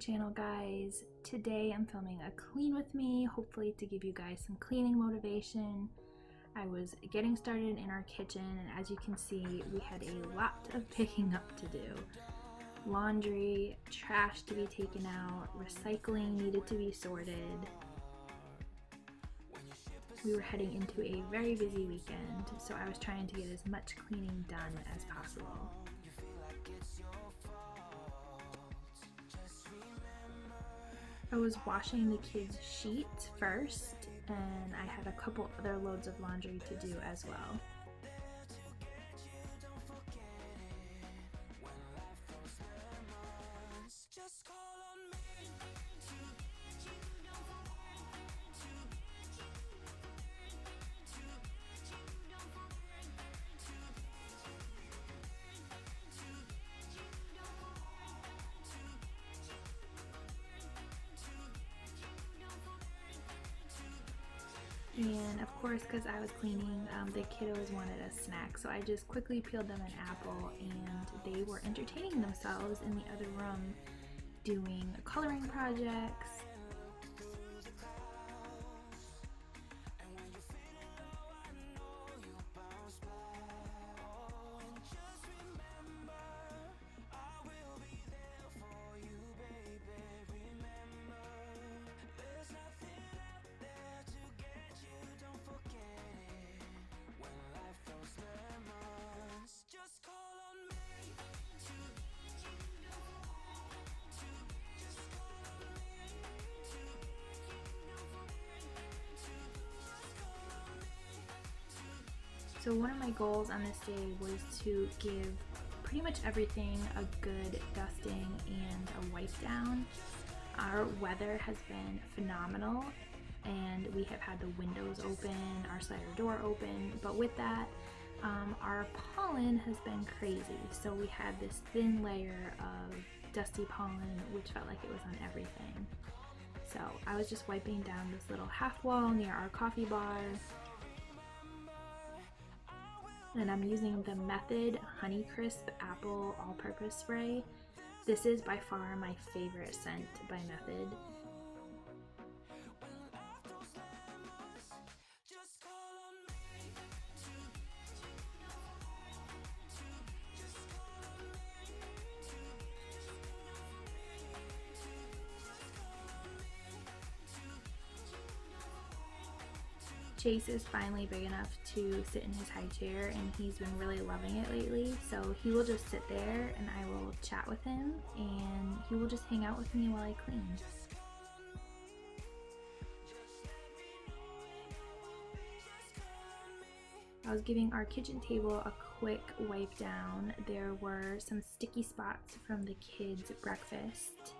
channel, guys. Today I'm filming a clean with me, hopefully to give you guys some cleaning motivation. I was getting started in our kitchen, and as you can see, we had a lot of picking up to do. Laundry, trash to be taken out, recycling needed to be sorted. We were heading into a very busy weekend, so I was trying to get as much cleaning done as possible. I was washing the kids' sheets first, and I had a couple other loads of laundry to do as well. And of course, because I was cleaning, the kiddos wanted a snack, so I just quickly peeled them an apple, and they were entertaining themselves in the other room doing coloring projects. So one of my goals on this day was to give pretty much everything a good dusting and a wipe down. Our weather has been phenomenal, and we have had the windows open, our slider door open, but with that, our pollen has been crazy. So we had this thin layer of dusty pollen, which felt like it was on everything. So I was just wiping down this little half wall near our coffee bar. And I'm using the Method Honeycrisp Apple All-Purpose Spray. This is by far my favorite scent by Method. Chase is finally big enough to sit in his high chair, and he's been really loving it lately, so he will just sit there and I will chat with him, and he will just hang out with me while I clean. I was giving our kitchen table a quick wipe down. There were some sticky spots from the kids' breakfast.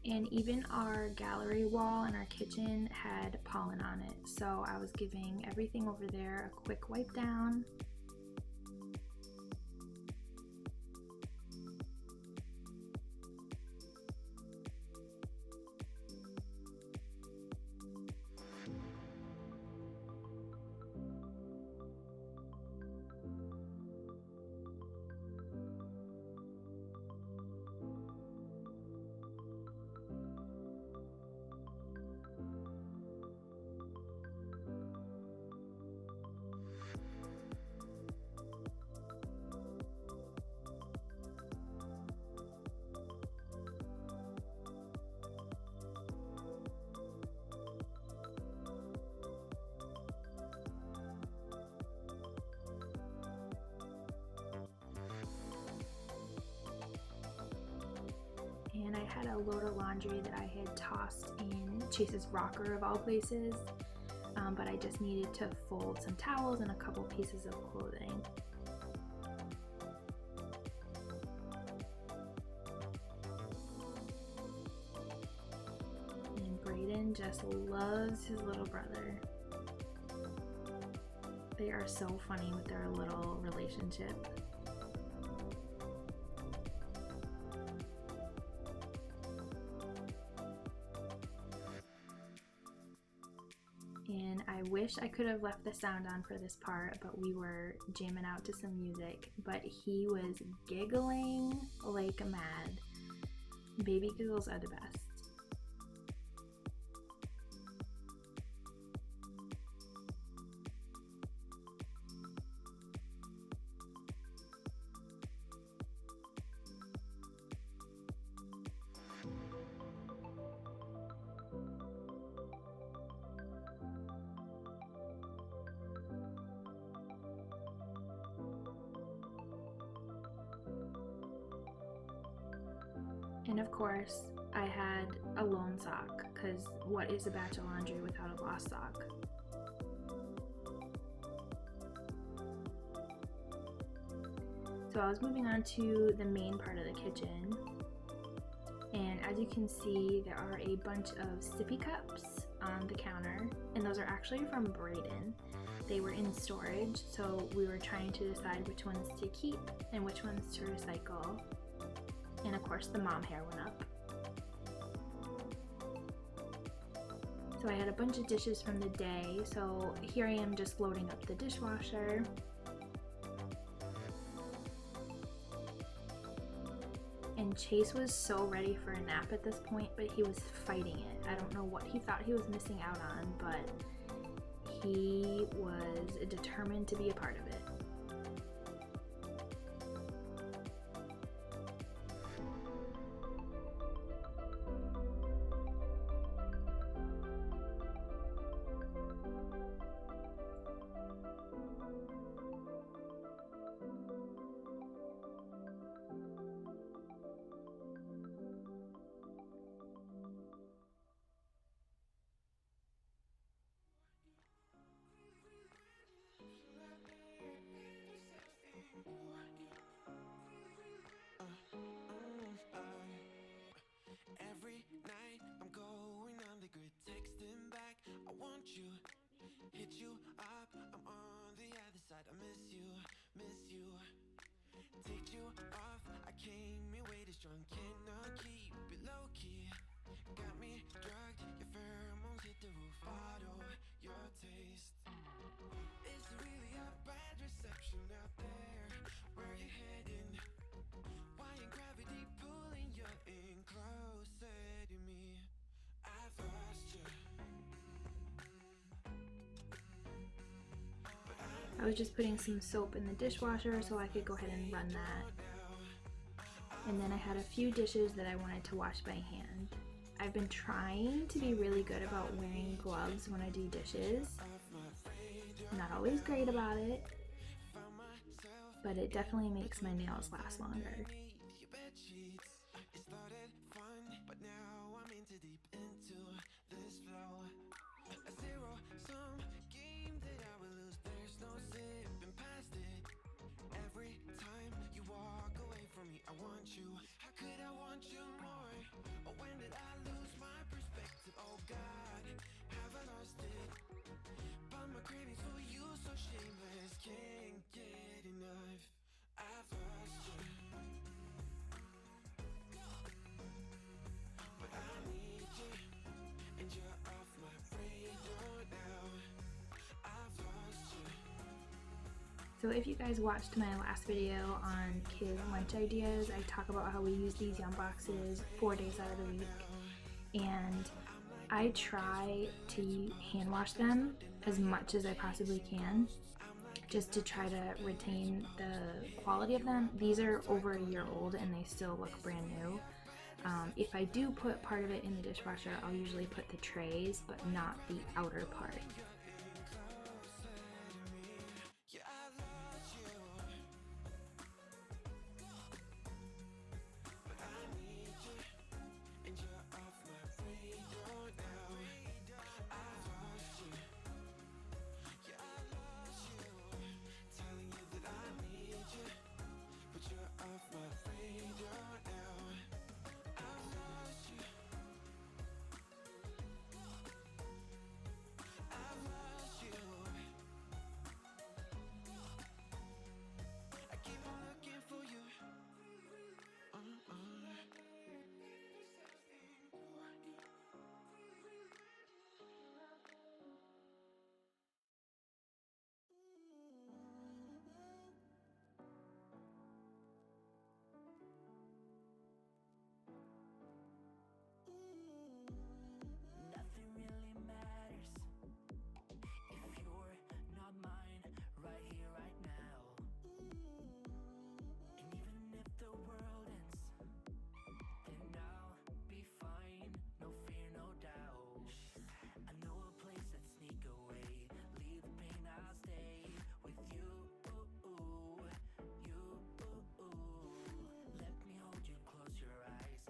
And even our gallery wall in our kitchen had pollen on it, so I was giving everything over there a quick wipe down. And I had a load of laundry that I had tossed in Chase's rocker of all places, but I just needed to fold some towels and a couple pieces of clothing. And Brayden just loves his little brother. They They are so funny with their little relationship. And I wish I could have left the sound on for this part, but we were jamming out to some music. But he was giggling like mad. Baby giggles are the best. And of course, I had a lone sock, because what is a batch of laundry without a lost sock? So I was moving on to the main part of the kitchen, and as you can see, there are a bunch of sippy cups on the counter, and those are actually from Braden. They were in storage, so we were trying to decide which ones to keep and which ones to recycle. And of course the mom hair went up. So I had a bunch of dishes from the day, so here I am just loading up the dishwasher. And Chase was so ready for a nap at this point, but he was fighting it. I don't know what he thought he was missing out on, but he was determined to be a part of it. I was just putting some soap in the dishwasher so I could go ahead and run that. And then I had a few dishes that I wanted to wash by hand. I've been trying to be really good about wearing gloves when I do dishes. Not always great about it, but it definitely makes my nails last longer. So if you guys watched my last video on kid lunch ideas, I talk about how we use these Yum boxes 4 days out of the week, and I try to hand wash them as much as I possibly can, just to try to retain the quality of them. These are over a year old and they still look brand new. If I do put part of it in the dishwasher, I'll usually put the trays, but not the outer part.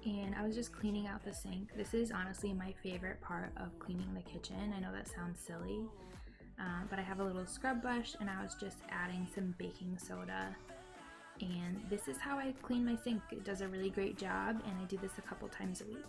and I was just cleaning out the sink. This is honestly my favorite part of cleaning the kitchen. I know that sounds silly, but I have a little scrub brush and I was just adding some baking soda. And this is how I clean my sink. It does a really great job, and I do this a couple times a week.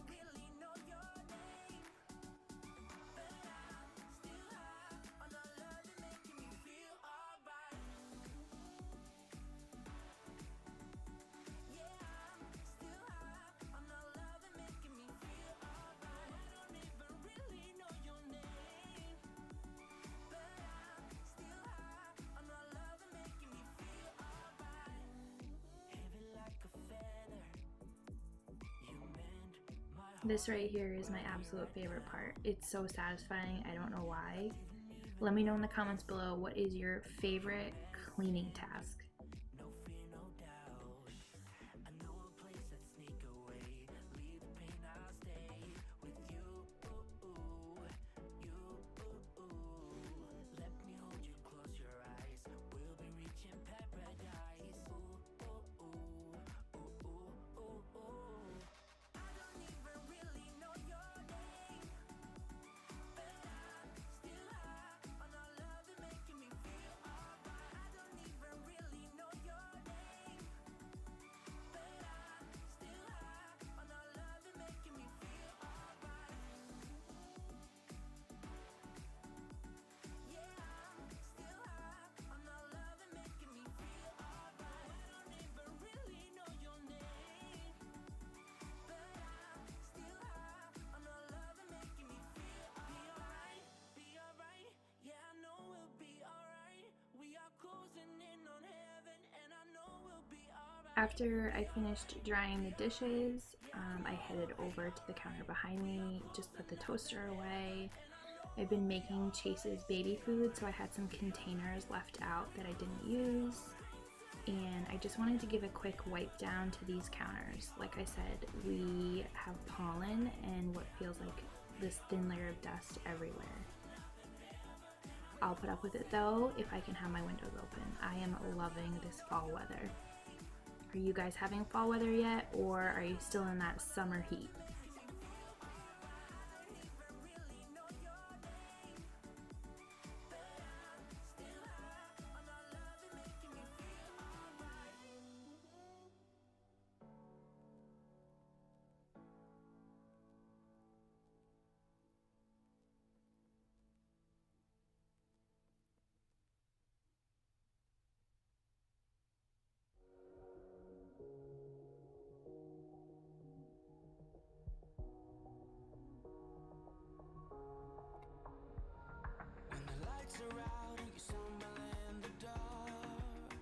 This right here is my absolute favorite part. It's so satisfying. I don't know why. Let me know in the comments below, what is your favorite cleaning task? After I finished drying the dishes, I headed over to the counter behind me, just put the toaster away. I've been making Chase's baby food, so I had some containers left out that I didn't use. And I just wanted to give a quick wipe down to these counters. Like I said, we have pollen and what feels like this thin layer of dust everywhere. I'll put up with it though if I can have my windows open. I am loving this fall weather. Are you guys having fall weather yet, or are you still in that summer heat? Are out and you stumble in the dark.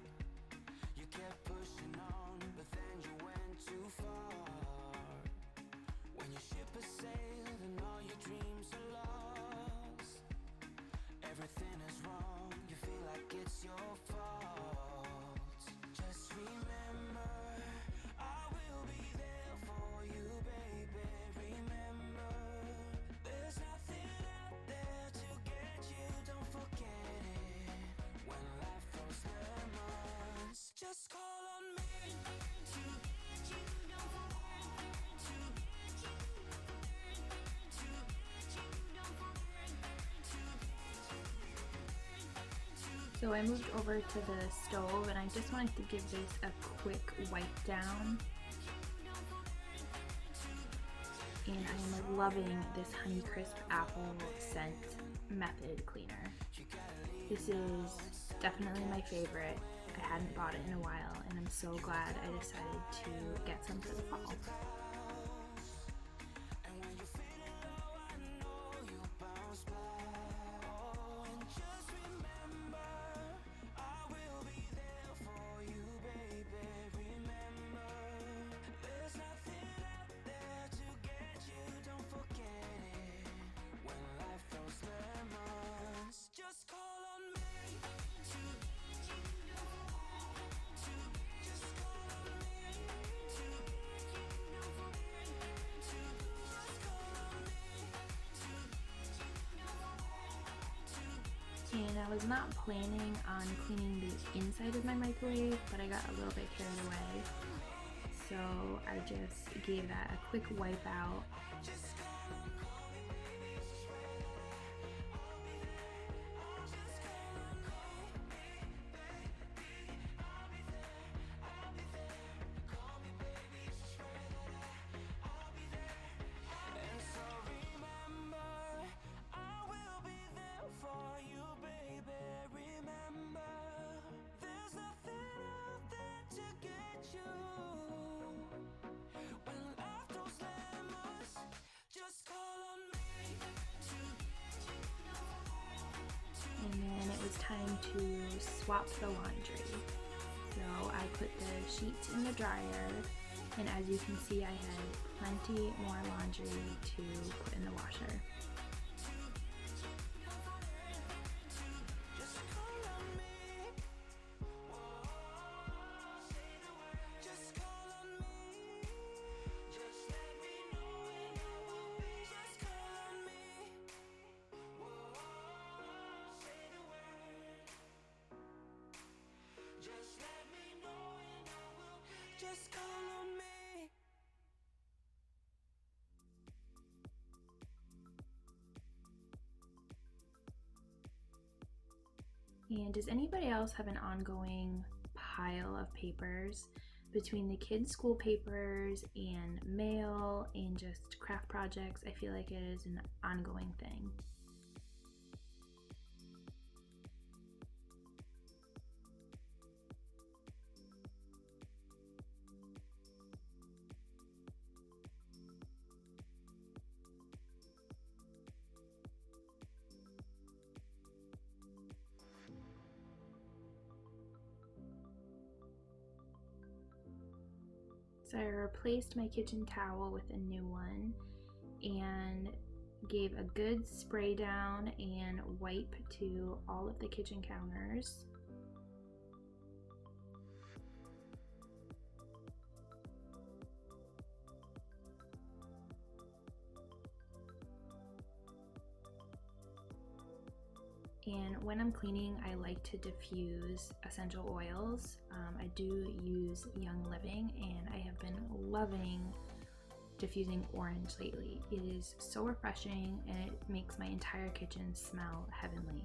You kept pushing on, but then you went too far. When your ship has sailed and all your dreams are lost, everything is wrong, you feel like it's your fault. Just remember, I will be there for you, baby. Remember, there's nothing out there to get you, don't forget it. When life throws lemons, just call on me to get you, don't forget to get you, to get you, don't forget to get you. So I moved over to the stove and I just wanted to give this a quick wipe down. And I am loving this Honeycrisp apple scent method cleaner. This is definitely my favorite. I hadn't bought it in a while and I'm so glad I decided to get some for the fall. And I was not planning on cleaning the inside of my microwave, but I got a little bit carried away. So I just gave that a quick wipe out. And then it was time to swap the laundry. So I put the sheets in the dryer, and as you can see, I had plenty more laundry to put in the washer. And does anybody else have an ongoing pile of papers between the kids' school papers and mail and just craft projects? I feel like it is an ongoing thing. So I replaced my kitchen towel with a new one and gave a good spray down and wipe to all of the kitchen counters. And when I'm cleaning, I like to diffuse essential oils. I do use Young Living, and I have been loving diffusing orange lately. It is so refreshing, and it makes my entire kitchen smell heavenly.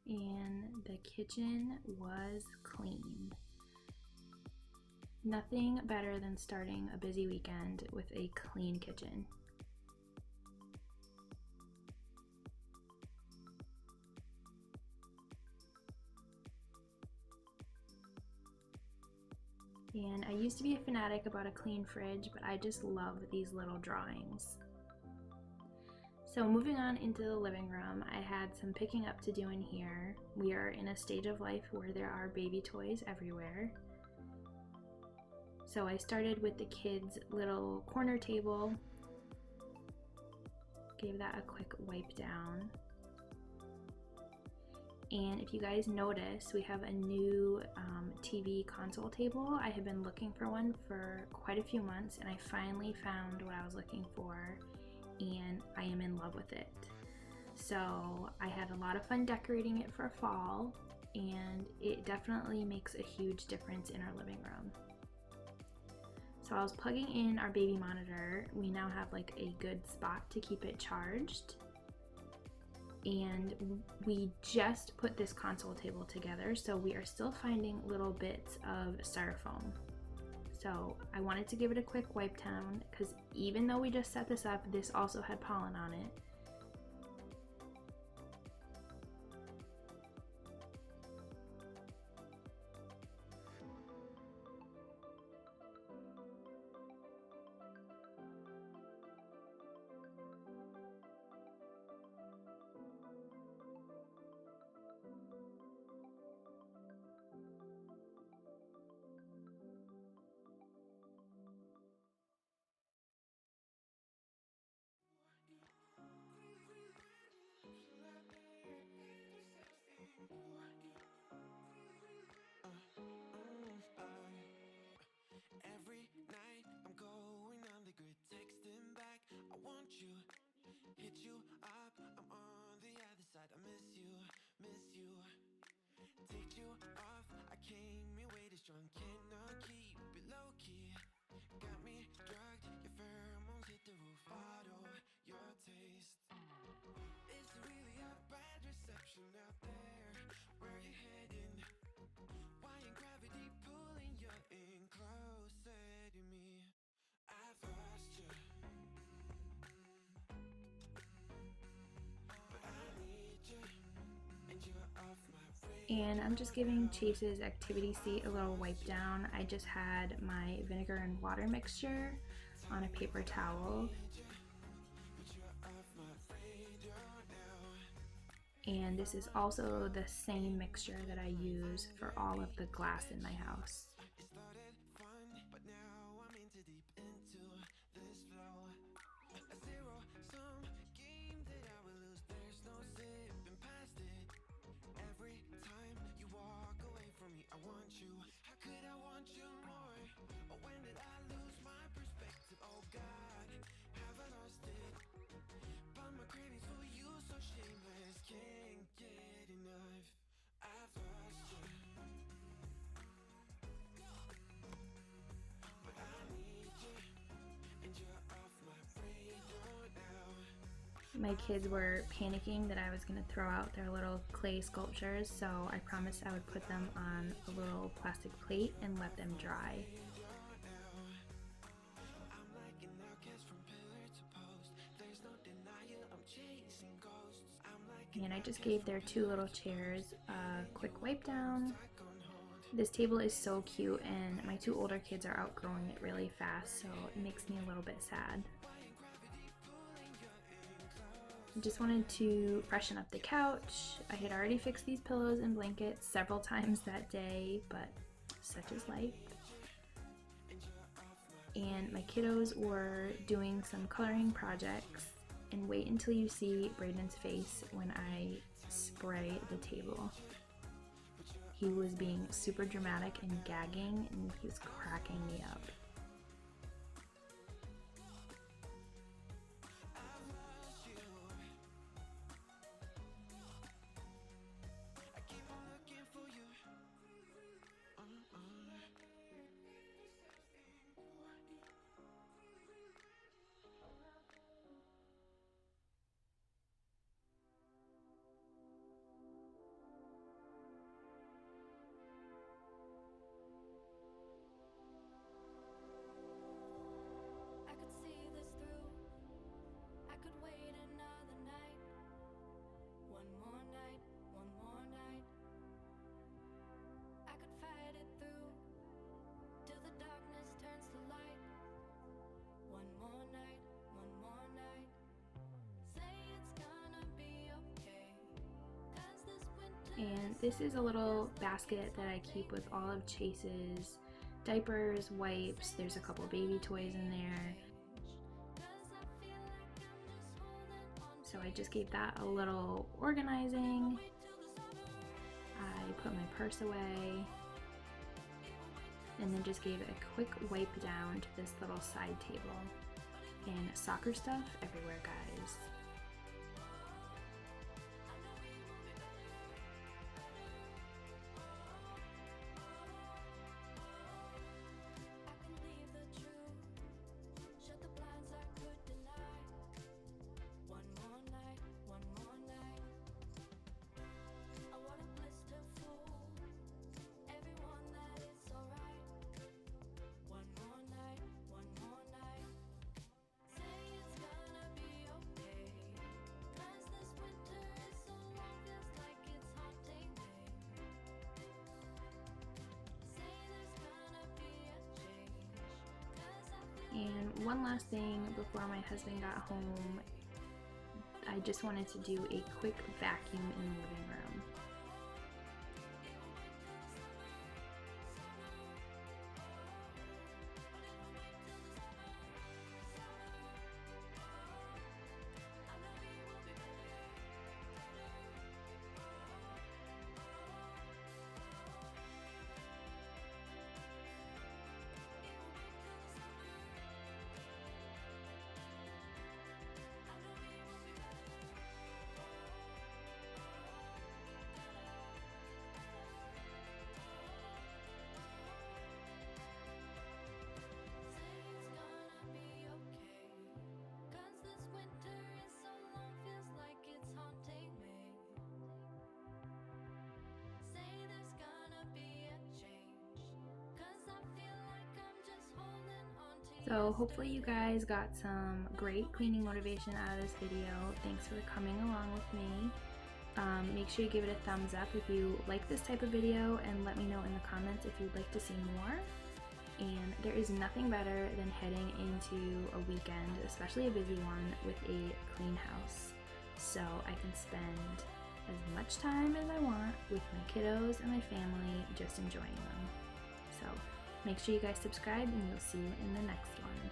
And the kitchen was clean. Nothing better than starting a busy weekend with a clean kitchen. And I used to be a fanatic about a clean fridge, but I just love these little drawings. So moving on into the living room, I had some picking up to do in here. We are in a stage of life where there are baby toys everywhere. So I started with the kids' little corner table, gave that a quick wipe down. And if you guys notice, we have a new TV console table. I have been looking for one for quite a few months, and I finally found what I was looking for, and I am in love with it. So I had a lot of fun decorating it for fall, and it definitely makes a huge difference in our living room. So I was plugging in our baby monitor. We now have like a good spot to keep it charged. And we just put this console table together, so we are still finding little bits of styrofoam. So I wanted to give it a quick wipe down because even though we just set this up, this also had pollen on it. Hit you up, I'm on the other side. I miss you, miss you. Take you off, I came in way too strong. Cannot keep it low key. Got me drugged, your pheromones hit the roof. Bottle your taste. It's really a bad reception out there. Where you heading? Why ain't gravity pulling you in closer to me? I've lost you, but I need you, and you're off my radar. And I'm just giving Chase's activity seat a little wipe down. I just had my vinegar and water mixture on a paper towel. And this is also the same mixture that I use for all of the glass in my house. It started fun, but now I'm into deep into this flow. A zero-sum game that I will lose. There's no zipping past it. Every time you walk away from me, I want you. How could I want you more? Or when did I lose my perspective? Oh God, have I lost it? But my cravings for you so shameless, can't get enough. I've lost you, but I need you, and you're off my radar now. My kids were panicking that I was going to throw out their little clay sculptures, so I promised I would put them on a little plastic plate and let them dry. I'm like an outcast from pillar to post. There's no denial, I'm chasing ghosts. I'm like And I just gave their two little chairs a quick wipe down. This table is so cute, and my two older kids are outgrowing it really fast, so it makes me a little bit sad. I just wanted to freshen up the couch. I had already fixed these pillows and blankets several times that day, but such is life. And my kiddos were doing some coloring projects, and wait until you see Braden's face when I spray the table. He was being super dramatic and gagging, and he was cracking me up. I keep on looking for you. I could see this through. I could wait another night. One more night, one more night. I could fight it through till the darkness turns to light. One more night, one more night. Say it's gonna be okay. 'Cause this winter And this is a little basket that I keep with all of Chase's diapers, wipes. There's a couple baby toys in there. So I just gave that a little organizing. I put my purse away and then just gave it a quick wipe down to this little side table. And soccer stuff everywhere, guys. And one last thing before my husband got home, I just wanted to do a quick vacuum in the living room. So hopefully you guys got some great cleaning motivation out of this video. Thanks for coming along with me. Make sure you give it a thumbs up if you like this type of video, and let me know in the comments if you'd like to see more. And there is nothing better than heading into a weekend, especially a busy one, with a clean house. So I can spend as much time as I want with my kiddos and my family, just enjoying them. So make sure you guys subscribe, and we'll see you in the next one.